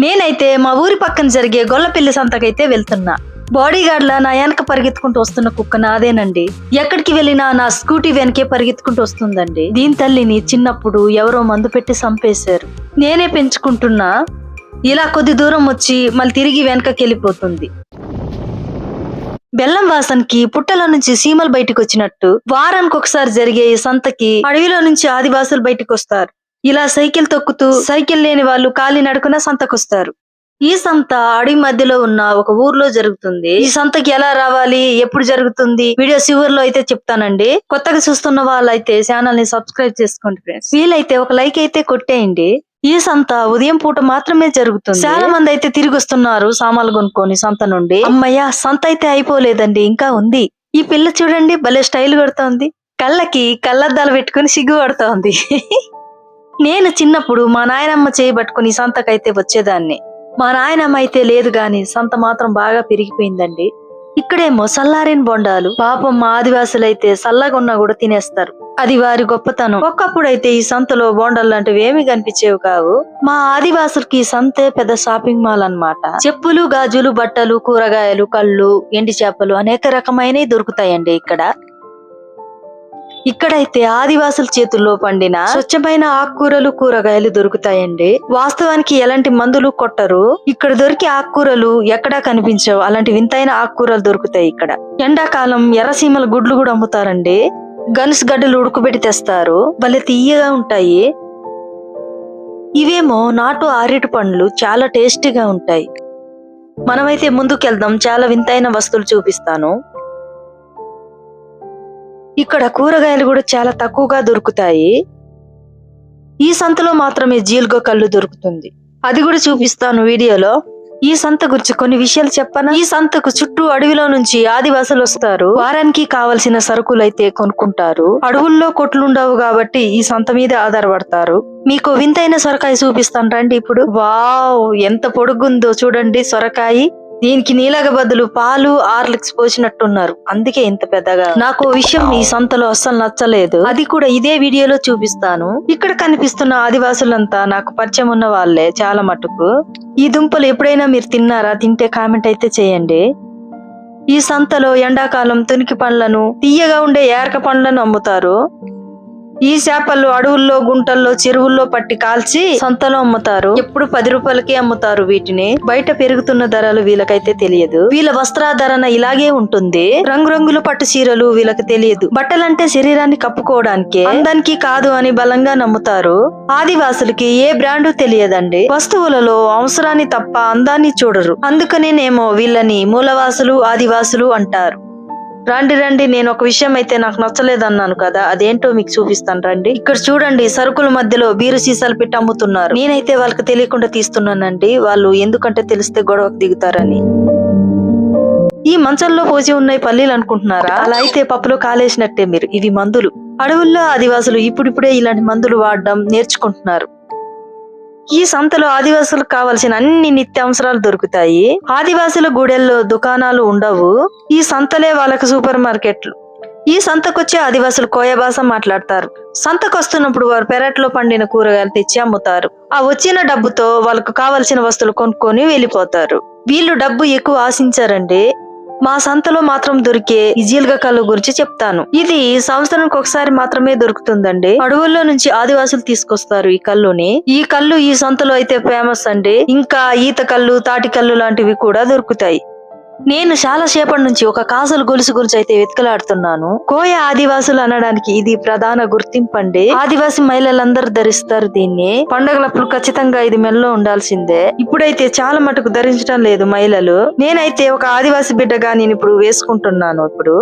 నేనైతే మా ఊరి పక్కన జరిగే గొల్లపిల్లి సంతకైతే వెళ్తున్నా. బాడీ గార్డ్ లా నా వెనక పరిగెత్తుకుంటూ వస్తున్న కుక్క నాదేనండి. ఎక్కడికి వెళ్ళినా నా స్కూటీ వెనకే పరిగెత్తుకుంటూ వస్తుందండి. దీని తల్లిని చిన్నప్పుడు ఎవరో మందు పెట్టి చంపేశారు. నేనే పెంచుకుంటున్నా. ఇలా కొద్ది దూరం వచ్చి మళ్ళీ తిరిగి వెనకకి వెళ్ళిపోతుంది. బెల్లం వాసనకి పుట్టల నుంచి సీమలు బయటకు వచ్చినట్టు వారానికి ఒకసారి జరిగే ఈ సంతకి అడవిలో నుంచి ఆదివాసులు బయటకు వస్తారు. ఇలా సైకిల్ తొక్కుతూ సైకిల్ లేని వాళ్ళు కాలి నడుకున సంతకొస్తారు. ఈ సంత అడవి మధ్యలో ఉన్న ఒక ఊర్లో జరుగుతుంది. ఈ సంతకి ఎలా రావాలి, ఎప్పుడు జరుగుతుంది వీడియో చివర్లో అయితే చెప్తానండి. కొత్తగా చూస్తున్న వాళ్ళైతే ఛానల్ ని సబ్స్క్రైబ్ చేసుకోండి ఫ్రెండ్స్. వీలైతే ఒక లైక్ అయితే కొట్టేయండి. ఈ సంత ఉదయం పూట మాత్రమే జరుగుతుంది. చాలా మంది అయితే తిరిగి వస్తున్నారు సామాన్లు కొనుక్కొని సంత నుండి. అమ్మయ్య, సంత అయితే అయిపోలేదండి, ఇంకా ఉంది. ఈ పిల్ల చూడండి భలే స్టైల్ కొడుతోంది. కళ్ళకి కళ్ళద్దాలు పెట్టుకుని సిగ్గు పడుతోంది. నేను చిన్నప్పుడు మా నాయనమ్మ చేయబట్టుకుని సంతకైతే వచ్చేదాన్ని. మా నాయనమ్మ అయితే లేదు గాని సంత మాత్రం బాగా పెరిగిపోయిందండి. ఇక్కడేమో సల్లారిన బొండాలు. పాపం మా ఆదివాసులైతే సల్లగున్నా కూడా తినేస్తారు. అది వారి గొప్పతనం. ఒక్కప్పుడైతే ఈ సంతలో బోండాలు లాంటివి ఏమీ కనిపించేవి కావు. మా ఆదివాసులకి ఈ సంతే పెద్ద షాపింగ్ మాల్ అన్నమాట. చెప్పులు, గాజులు, బట్టలు, కూరగాయలు, కళ్ళు, ఎండి చేపలు అనేక రకమైనవి దొరుకుతాయండి ఇక్కడ. ఇక్కడైతే ఆదివాసుల చేతుల్లో పండిన స్వచ్ఛమైన ఆకుకూరలు, కూరగాయలు దొరుకుతాయండి. వాస్తవానికి ఎలాంటి మందులు కొట్టరు. ఇక్కడ దొరికే ఆకుకూరలు ఎక్కడా కనిపించవు. అలాంటి వింతైన ఆకుకూరలు దొరుకుతాయి ఇక్కడ. ఎండాకాలం ఎర్రసీమల గుడ్లు కూడా అమ్ముతారండి. గనుసు గడ్డలు ఉడుకుబెట్టి తెస్తారు. భలే తీయగా ఉంటాయి. ఇవేమో నాటు ఆరేటు పండ్లు, చాలా టేస్టీగా ఉంటాయి. మనమైతే ముందుకెళ్దాం, చాలా వింతైన వస్తువులు చూపిస్తాను. ఇక్కడ కూరగాయలు కూడా చాలా తక్కువగా దొరుకుతాయి. ఈ సంతలో మాత్రమే జీలుగ కళ్ళు దొరుకుతుంది. అది కూడా చూపిస్తాను వీడియోలో. ఈ సంత గురించి కొన్ని విషయాలు చెప్పనా? ఈ సంతకు చుట్టూ అడవిలో నుంచి ఆదివాసులు వస్తారు. వారానికి కావలసిన సరుకులు అయితే కొనుక్కుంటారు. అడవుల్లో కొట్లుండవు కాబట్టి ఈ సంత మీద ఆధారపడతారు. మీకు వింతైన సొరకాయ చూపిస్తాను రండి ఇప్పుడు. వావ్, ఎంత పొడుగుందో చూడండి సొరకాయ. దీనికి నీలగ బదులు పాలు, హార్లిక్స్ పోసినట్టున్నారు, అందుకే ఇంత పెద్దగా. నాకు విషయం ఈ సంతలో అస్సలు నచ్చలేదు. అది కూడా ఇదే వీడియోలో చూపిస్తాను. ఇక్కడ కనిపిస్తున్న ఆదివాసులంతా నాకు పరిచయం ఉన్న వాళ్ళే చాలా మటుకు. ఈ దుంపలు ఎప్పుడైనా మీరు తిన్నారా? తింటే కామెంట్ అయితే చేయండి. ఈ సంతలో ఎండాకాలం తునికి పండ్లను, తీయగా ఉండే ఏరక పండ్లను అమ్ముతారు. ఈ చేపలు అడవుల్లో, గుంటల్లో, చెరువుల్లో పట్టి కాల్చి సంతలో అమ్ముతారు. ఎప్పుడు 10 రూపాయలకి అమ్ముతారు వీటిని. బయట పెరుగుతున్న ధరలు వీళ్ళకైతే తెలియదు. వీళ్ళ వస్త్రాధరణ ఇలాగే ఉంటుంది. రంగురంగుల పట్టు చీరలు వీళ్ళకి తెలియదు. బట్టలంటే శరీరాన్ని కప్పుకోవడానికి, అందానికి కాదు అని బలంగా నమ్ముతారు. ఆదివాసులకి ఏ బ్రాండు తెలియదండి. వస్తువులలో అవసరాన్ని తప్ప అందాన్ని చూడరు. అందుకనేనేమో వీళ్ళని మూలవాసులు, ఆదివాసులు అంటారు. రండి రండి, నేను ఒక విషయం అయితే నాకు నచ్చలేదన్నాను కదా, అదేంటో మీకు చూపిస్తాను రండి. ఇక్కడ చూడండి, సరుకుల మధ్యలో బీరు సీసాలు పెట్టి అమ్ముతున్నారు. నేనైతే వాళ్ళకి తెలియకుండా తీస్తున్నానండి. వాళ్ళు ఎందుకంటే తెలిస్తే గొడవకు దిగుతారని. ఈ మంచంలో పోసి ఉన్నాయి పల్లీలు అనుకుంటున్నారా? అలా అయితే పప్పులో కాలేసినట్టే మీరు. ఇవి మందులు. అడవుల్లో ఆదివాసులు ఇప్పుడిప్పుడే ఇలాంటి మందులు వాడడం నేర్చుకుంటున్నారు. ఈ సంతలో ఆదివాసులకు కావలసిన అన్ని నిత్యావసరాలు దొరుకుతాయి. ఆదివాసుల గూడెల్లో దుకాణాలు ఉండవు. ఈ సంతలే వాళ్ళకి సూపర్ మార్కెట్లు. ఈ సంతకొచ్చే ఆదివాసులు కోయ భాష మాట్లాడతారు. సంతకొస్తున్నప్పుడు వారు పెరట్లో పండిన కూరగాయలు తెచ్చి అమ్ముతారు. ఆ వచ్చిన డబ్బుతో వాళ్ళకు కావలసిన వస్తువులు కొనుక్కొని వెళ్ళిపోతారు. వీళ్ళు డబ్బు ఎక్కువ ఆశించారండి. మా సంతలో మాత్రం దొరికే ఈ జీలుగ కళ్ళు గురించి చెప్తాను. ఇది సంవత్సరానికి ఒకసారి మాత్రమే దొరుకుతుందండి. అడవుల్లో నుంచి ఆదివాసులు తీసుకొస్తారు ఈ కళ్ళుని. ఈ కళ్ళు ఈ సంతలో అయితే ఫేమస్ అండి. ఇంకా ఈత కళ్ళు, తాటి కళ్ళు లాంటివి కూడా దొరుకుతాయి. నేను చాలా సేపటి నుంచి ఒక కాసుల గొలుసు గురించి అయితే వెతుకలాడుతున్నాను. కోయ ఆదివాసులు అనడానికి ఇది ప్రధాన గుర్తింపు అండి. ఆదివాసి మహిళలందరూ ధరిస్తారు దీన్ని. పండగలప్పుడు ఖచ్చితంగా ఇది మెల్లో ఉండాల్సిందే. ఇప్పుడైతే చాలా మటుకు ధరించడం లేదు మహిళలు. నేనైతే ఒక ఆదివాసి బిడ్డగా నేను ఇప్పుడు వేసుకుంటున్నాను. ఇప్పుడు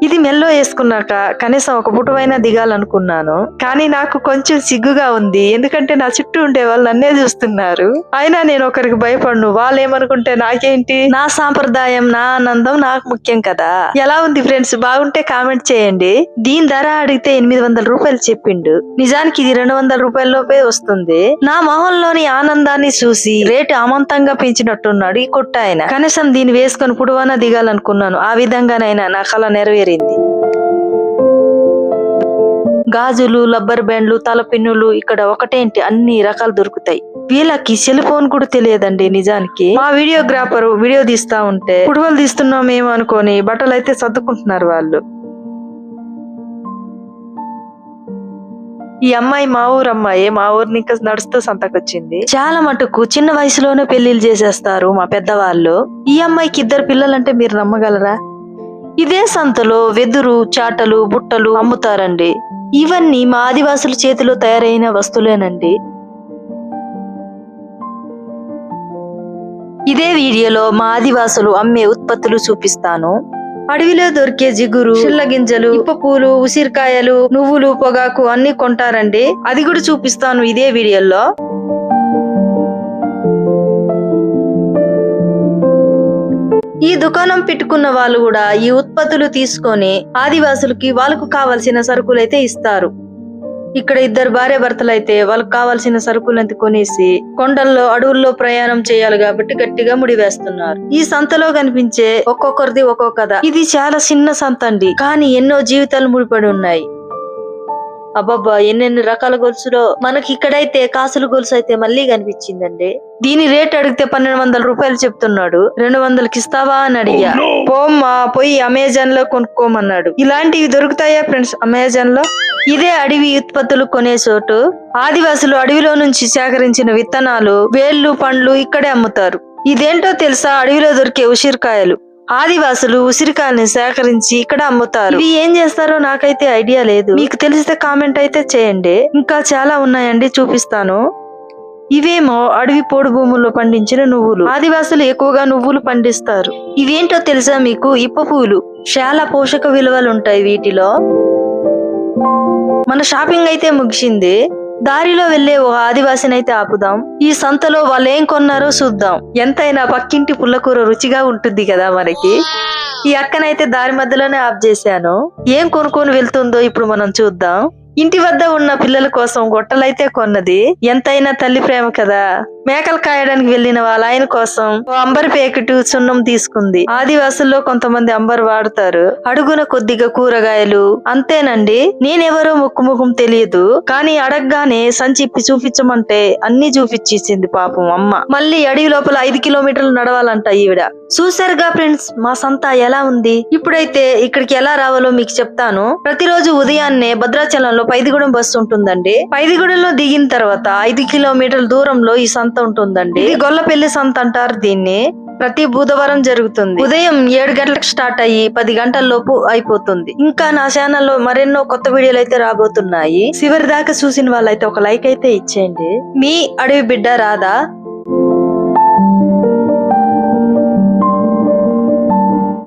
ఇది మెల్లో వేసుకున్నాక కనీసం ఒక పుటవైనా దిగాలనుకున్నాను. కానీ నాకు కొంచెం సిగ్గుగా ఉంది. ఎందుకంటే నా చుట్టూ ఉండే వాళ్ళు నన్నే చూస్తున్నారు. అయినా నేను ఒకరికి భయపడను. వాళ్ళు ఏమనుకుంటే నాకేంటి? నా సాంప్రదాయం, నా ఆనందం నాకు ముఖ్యం కదా. ఎలా ఉంది ఫ్రెండ్స్? బాగుంటే కామెంట్ చేయండి. దీని ధర అడిగితే 800 రూపాయలు చెప్పిండు. నిజానికి ఇది 200 రూపాయల లోపే వస్తుంది. నా మొహంలోని ఆనందాన్ని చూసి రేటు అమంతంగా పెంచినట్టున్నాడు ఈ కొట్టాయన. కనీసం దీన్ని వేసుకొని పుడవన దిగాలనుకున్నాను. ఆ విధంగానైనా నా కళ నెరవేరింది. గాజులు, రబ్బర్ బ్యాండ్లు, తలపిన్నులు ఇక్కడ ఒకటేంటి అన్ని రకాలు దొరుకుతాయి. వీళ్ళకి సెల్ ఫోన్ కూడా తెలియదండి. నిజానికి మా వీడియోగ్రాఫర్ వీడియో తీస్తా ఉంటే ఫుట్బాల్ తీస్తున్నామేమో అనుకొని బట్టలు అయితే సర్దుకుంటున్నారు వాళ్ళు. ఈ అమ్మాయి మా ఊరు అమ్మాయి, మా ఊరిని ఇంకా నడుస్తూ సంతకొచ్చింది. చాలా మటుకు చిన్న వయసులోనే పెళ్లిళ్ళు చేసేస్తారు మా పెద్దవాళ్ళు. ఈ అమ్మాయికి 2 పిల్లలంటే మీరు నమ్మగలరా? ఇదే సంతలో వెదురు, చాటలు, బుట్టలు అమ్ముతారండి. ఇవన్నీ మా ఆదివాసుల చేతిలో తయారైన వస్తువులేనండి. ఇదే వీడియోలో మా ఆదివాసులు అమ్మే ఉత్పత్తులు చూపిస్తాను. అడవిలో దొరికే జిగురు, చిల్ల గింజలు, ఇప్ప పూలు, ఉసిరికాయలు, నువ్వులు, పొగాకు అన్ని కొంటారండి. అది కూడా చూపిస్తాను ఇదే వీడియోలో. ఈ దుకాణం పెట్టుకున్న వాళ్ళు కూడా ఈ ఉత్పత్తులు తీసుకొని ఆదివాసులకి వాళ్ళకు కావలసిన సరుకులైతే ఇస్తారు. ఇక్కడ 2 భార్య భర్తలైతే వాళ్ళకు కావాల్సిన సరుకులంతా కొనేసి కొండల్లో అడవుల్లో ప్రయాణం చేయాలి కాబట్టి గట్టిగా ముడివేస్తున్నారు. ఈ సంతలో కనిపించే ఒక్కొక్కరిది ఒక్కో కథ. ఇది చాలా చిన్న సంత అండి, కానీ ఎన్నో జీవితాలు ముడిపడి ఉన్నాయి. అబ్బబ్బా, ఎన్నెన్ని రకాల గొలుసులో. మనకి ఇక్కడైతే కాసుల గొలుసు అయితే మళ్ళీ కనిపించిందండి. దీని రేట్ అడిగితే 1200 రూపాయలు చెప్తున్నాడు. 200కి ఇస్తావా అని అడిగా. పోమ్మా, పోయి అమెజాన్ లో కొనుక్కోమన్నాడు. ఇలాంటివి దొరుకుతాయా ఫ్రెండ్స్ అమెజాన్ లో? ఇదే అడవి ఉత్పత్తులు కొనే చోటు. ఆదివాసులు అడవిలో నుంచి సేకరించిన విత్తనాలు, వేళ్లు, పండ్లు ఇక్కడే అమ్ముతారు. ఇదేంటో తెలుసా? అడవిలో దొరికే ఉసిరికాయలు. ఆదివాసులు ఉసిరికాయల్ని సేకరించి ఇక్కడ అమ్ముతారు. ఇవి ఏం చేస్తారో నాకైతే ఐడియా లేదు. మీకు తెలిస్తే కామెంట్ అయితే చేయండి. ఇంకా చాలా ఉన్నాయండి, చూపిస్తాను. ఇవేమో అడవి పోడు భూముల్లో పండించిన నువ్వులు. ఆదివాసులు ఎక్కువగా నువ్వులు పండిస్తారు. ఇవేంటో తెలుసా మీకు? ఇప్ప పూలు. చాలా పోషక విలువలు ఉంటాయి వీటిలో. మన షాపింగ్ అయితే ముగిసింది. దారిలో వెళ్లే ఓ ఆదివాసిని అయితే ఆపుదాం. ఈ సంతలో వాళ్ళు ఏం కొన్నారో చూద్దాం. ఎంతైనా పక్కింటి పుల్లకూర రుచిగా ఉంటుంది కదా మనకి. ఈ అక్కనైతే దారి మధ్యలోనే ఆఫ్ చేశాను. ఏం కొనుక్కొని వెళ్తుందో ఇప్పుడు మనం చూద్దాం. ఇంటి వద్ద ఉన్న పిల్లల కోసం గొట్టలైతే కొన్నది. ఎంతైనా తల్లి ప్రేమ కదా. మేకలు కాయడానికి వెళ్లిన వాళ్ళ ఆయన కోసం అంబర్ ప్యాకెట్ సున్నం తీసుకుంది. ఆదివాసుల్లో కొంతమంది అంబర్ వాడతారు. అడుగున కొద్దిగా కూరగాయలు. అంతేనండి. నేనెవరో ముఖం తెలియదు, కానీ అడగగానే సంచిప్పి చూపించమంటే అన్ని చూపించేసింది పాపం అమ్మ. మళ్ళీ అడవి లోపల 5 కిలోమీటర్లు నడవాలంట ఈవిడ. చూసారుగా ఫ్రెండ్స్ మా సంత ఎలా ఉంది. ఇప్పుడైతే ఇక్కడికి ఎలా రావాలో మీకు చెప్తాను. ప్రతిరోజు ఉదయాన్నే భద్రాచలంలో పైదిగూడెం బస్సు ఉంటుందండి. పైదిగూడెంలో దిగిన తర్వాత 5 కిలోమీటర్ల దూరంలో ఈ సంత ఉంటుందండి. ఇది గొల్లపల్లి సంత అంటారు దీన్ని. ప్రతి బుధవారం జరుగుతుంది. ఉదయం 7 గంటలకు స్టార్ట్ అయ్యి 10 గంటల లోపు అయిపోతుంది. ఇంకా నా ఛానల్లో మరెన్నో కొత్త వీడియోలు అయితే రాబోతున్నాయి. చివరి దాకా చూసిన వాళ్ళైతే ఒక లైక్ అయితే ఇచ్చేయండి. మీ అడవి బిడ్డ రాధా.